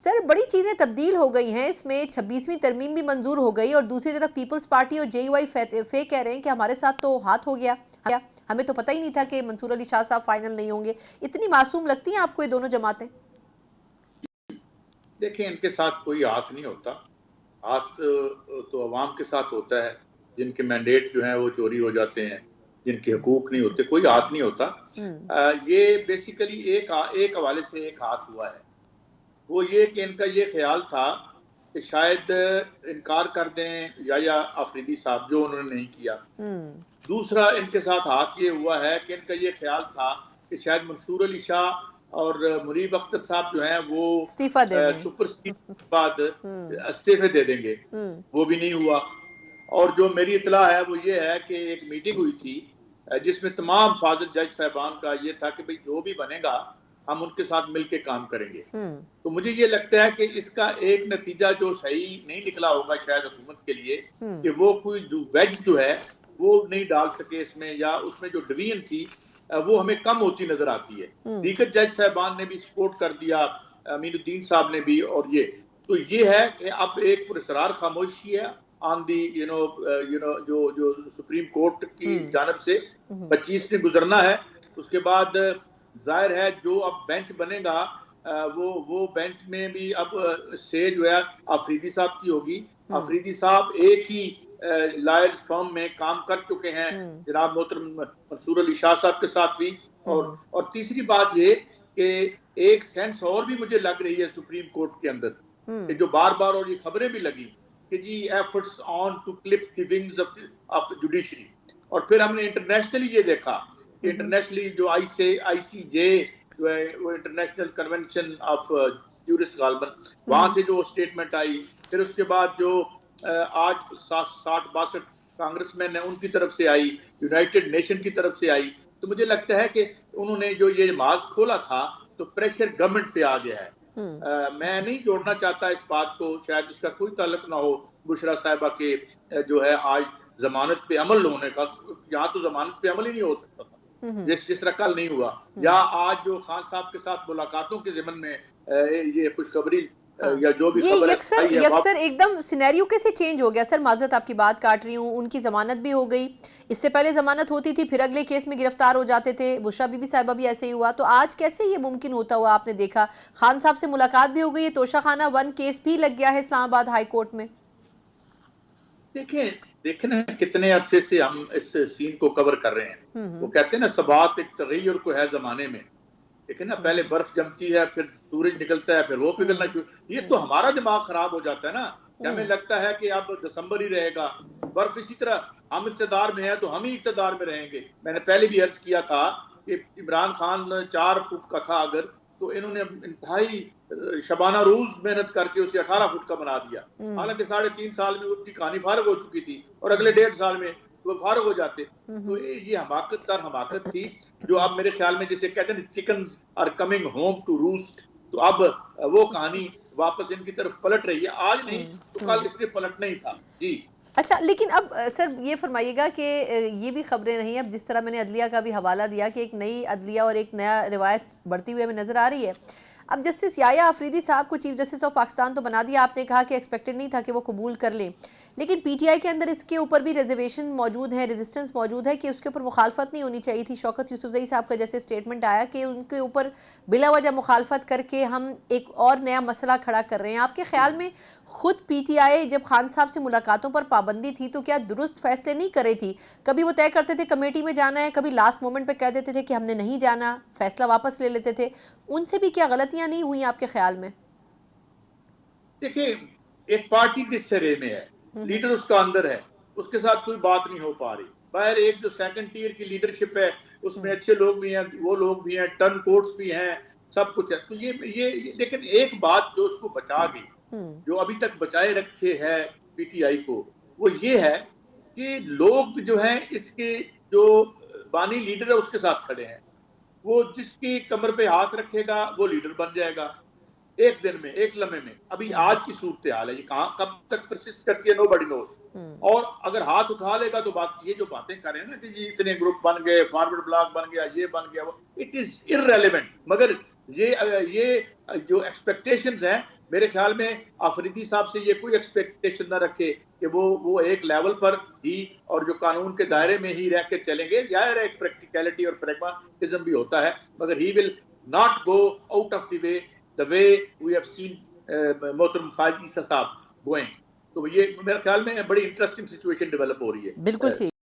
Sir बड़ी चीजें तब्दील हो गई हैं, इसमें 26वीं तरमीम भी मंजूर हो गई और दूसरी तरफ पीपल्स पार्टी और जेयूआई फे कह रहे हैं कि हमारे साथ तो हाथ हो गया, हमें तो पता ही नहीं था कि मंसूर अली शाह साहब फाइनल नहीं होंगे। इतनी मासूम लगती हैं आपको ये दोनों जमातें? देखिए, इनके साथ कोई हाथ नहीं होता। हाथ तो अवाम के साथ होता है, जिनके मैंडेट जो हैं वो चोरी हो जाते हैं, जिनके हकूक नहीं होते, कोई हाथ नहीं होता। ये बेसिकली एक हवाले से एक हाथ हुआ है। वो ये कि इनका ये ख्याल था कि शायद इनकार कर दें या आफरीदी साहब, जो उन्होंने नहीं किया। दूसरा इनके साथ हाथ ये हुआ है कि इनका ये ख्याल था कि शायद मंसूर अली शाह और मुनीब अख्तर साहब जो हैं वो इस्तीफा दे दें। सुपर सीड के बाद इस्तीफे दे देंगे। वो भी नहीं हुआ। और जो मेरी इतला है वो ये है कि एक मीटिंग हुई थी जिसमें तमाम फाजिल जज साहबान का ये था कि भाई जो भी बनेगा हम उनके साथ मिलके काम करेंगे। तो मुझे ये लगता है कि इसका एक नतीजा जो सही नहीं निकला होगा शायद हुकूमत के लिए, कि वो कोई वेज जो है वो नहीं डाल सके इसमें, या उसमें जो डिवीजन थी वो हमें कम होती नजर आती है। दीगर जज साहबान ने भी सपोर्ट कर दिया, अमीनुद्दीन साहब ने भी। और ये तो ये है कि अब एक पुरस्कार खामोशी है ऑन दी जो जो सुप्रीम कोर्ट की जानब से 25 ने गुजरना है। उसके बाद जाहिर है जो अब बेंच बनेगा वो बेंच में भी अब से जो है आफरीदी साहब की होगी। आफरीदी साहब एक ही लॉयर्स फर्म में काम कर चुके हैं, जनाब मोहतरम मंसूर अली शाह साहब के साथ भी। और तीसरी बात ये कि एक सेंस और भी मुझे लग रही है सुप्रीम कोर्ट के अंदर, कि जो बार बार और ये खबरें भी लगी कि जी efforts on to clip the wings of judiciary. और फिर हमने इंटरनेशनली ये देखा कि इंटरनेशनली जो आईसीजे जो है वो इंटरनेशनल कन्वेंशन ऑफ जूरिस्ट गालबन, वहां से जो स्टेटमेंट आई, फिर उसके बाद जो आज 60-62 कांग्रेसमैन है उनकी तरफ से आई, यूनाइटेड नेशन की तरफ से आई। तो मुझे लगता है कि उन्होंने जो ये मास्क खोला था तो प्रेशर गवर्नमेंट पे आ गया है। मैं नहीं जोड़ना चाहता इस बात को, शायद इसका कोई ताल्लुक ना हो बुशरा साहिबा के जो है आज जमानत पे अमल होने का। यहाँ तो जमानत पे अमल ही नहीं हो सकता था जिस तरह कल नहीं हुआ, या आज जो खान साहब के साथ मुलाकातों के ज़िमन में ये खुशखबरी या जो भी ये खबर यकसर एकदम सिनेरियो कैसे चेंज हो गया सर? माजरत आपकी बात काट रही हूँ, उनकी जमानत भी हो गई, इससे पहले जमानत होती थी, फिर अगले केस में गिरफ्तार हो जाते थे। बुशरा बीबी साहिबा भी ऐसे ही हुआ, तो आज कैसे ये मुमकिन होता हुआ आपने देखा? खान साहब से मुलाकात भी हो गई है, तोशा खाना 1 केस भी लग गया है इस्लामाबाद हाई कोर्ट में। देखें ना कितने अरसे से हम इस सीन को कवर कर रहे हैं। वो कहते हैं ना सबात एक तगैयुर को है जमाने में। लेकिन ना पहले बर्फ जमती है, फिर सूरज निकलता है, फिर वो पिघलना शुरू। ये तो हमारा दिमाग खराब हो जाता है ना, कि हमें लगता है कि अब दिसंबर ही रहेगा। बर्फ इसी तरह हम इक़्तिदार में है तो हम ही इक़्तिदार में रहेंगे। मैंने पहले भी अर्ज किया था कि इमरान खान 4 फुट का था अगर, तो इन्होंने इंतहाई शबाना रोज मेहनत करके उसे 18 फुट का बना दिया। हालांकि 3.5 साल में उसकी कहानी फारग हो चुकी थी और अगले 1.5 साल में वो फारग हो जाते। तो ये हमाकत थी, जो अब मेरे ख्याल में जिसे कहते हैं chickens are coming home to roost. तो अब वो कहानी वापस इनकी तरफ पलट रही है। आज नहीं तो कल इसने पलटना ही था जी। अच्छा, लेकिन अब सर ये फरमाइएगा कि ये भी खबरें रही हैं, अब जिस तरह मैंने अदलिया का भी हवाला दिया कि एक नई अदलिया और एक नया रिवायत बढ़ती हुई हमें नज़र आ रही है। अब जस्टिस याया अफरीदी साहब को चीफ जस्टिस ऑफ पाकिस्तान तो बना दिया, आपने कहा कि एक्सपेक्टेड नहीं था कि वो कबूल कर लें, लेकिन पीटीआई के अंदर इसके ऊपर भी रिजर्वेशन मौजूद है, रेजिस्टेंस मौजूद है कि उसके ऊपर मुखालफत नहीं होनी चाहिए थी। शौकत यूसुफजई साहब का जैसे स्टेटमेंट आया कि उनके ऊपर बिला वजह मुखालफत करके हम एक और नया मसला खड़ा कर रहे हैं। आपके ख्याल में खुद पीटीआई जब खान साहब से मुलाकातों पर पाबंदी थी तो क्या दुरुस्त फैसले नहीं कर रही थी? कभी वो तय करते थे कमेटी में जाना है, कभी लास्ट मोमेंट पे कह देते थे कि हमने नहीं जाना, फैसला वापस ले लेते थे। उनसे भी क्या गलतियां नहीं हुई आपके ख्याल में? देखिए, एक पार्टी किस सरे में है, लीडर उसका अंदर है, उसके साथ कोई बात नहीं हो पा रही। बाहर एक जो सेकंड टियर की लीडरशिप है उसमें अच्छे लोग भी हैं, वो लोग भी हैं, टर्न कोर्ट्स भी हैं, सब कुछ है। तो ये लेकिन एक बात जो उसको बचा गई, जो अभी तक बचाए रखे है पीटीआई को, वो ये है कि लोग जो हैं इसके जो बानी लीडर है उसके साथ खड़े हैं। वो जिसकी कमर पे हाथ रखेगा वो लीडर बन जाएगा एक दिन में, एक लम्हे में। अभी आज की सूरत हाल है, ये कहाँ कब तक परसिस्ट करती है नोबडी नोज। और अगर हाथ उठा लेगा तो बात ये जो बातें करें ना कि ये इतने ग्रुप बन गए, फॉरवर्ड ब्लॉक बन गया, ये बन गया, वो इट इज इररेलेवेंट। मगर ये जो एक्सपेक्टेशंस हैं मेरे ख्याल में अफरीदी साहब से ये कोई एक्सपेक्टेशन ना रखे कि वो एक लेवल पर ही और जो कानून के दायरे में ही रह के चलेंगे। जाहिर है एक प्रैक्टिकलिटी और प्रैग्मेटिज्म भी होता है, मगर he will not go out of the way we have seen मोहतरम फायज ईसा साहब गोइंग। तो ये मेरे ख्याल में बड़ी इंटरेस्टिंग सिचुएशन डेवलप हो रही है। बिल्कुल ठीक।